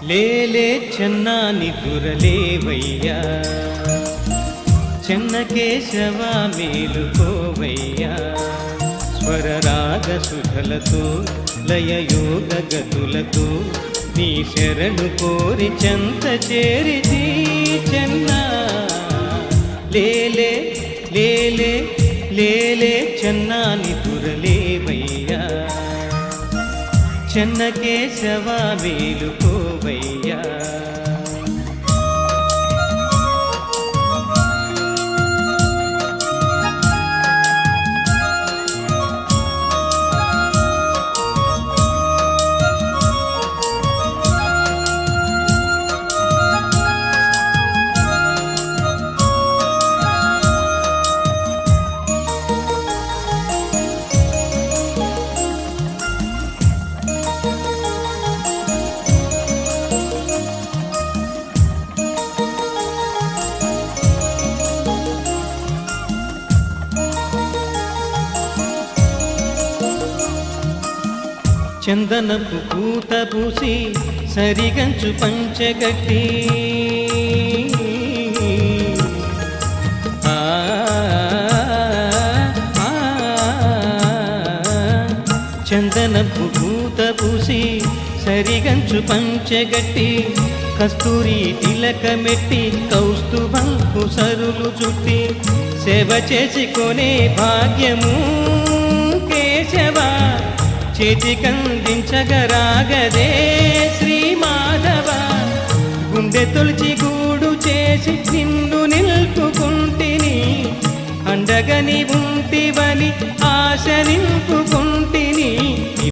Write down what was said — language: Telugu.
లేలే చెన్నా నిదురలేవయ్యా, చెన్న కేశవ మేలుకోవయ్యా. స్వరరాగ సుధలతో లయయోగ గతులతో నీ శరణు కోరి చెంత చేరితి చెన్నా. లేలే లేలే లేలే చెన్నా నిదురలేవయ్యా, చెన్న కేశవ మేలుకోవయ్యా. చందనపు పూత పూసి సరిగంచు పంచగట్టి, చందనపు పూత పూసి సరిగంచు పంచగట్టి, కస్తూరి తిలకమెట్టి కౌస్తుభంకు సరులు చుట్టి, సేవ చేసుకొనే భాగ్యము కేశవా చేతికందించగరాగదే శ్రీ మాధవ. గుండె తొలిచి గూడు చేసి నిన్ను నిలుపుకుంటిని, అండగని ఉంటివని ఆశ నింపుకుంటిని.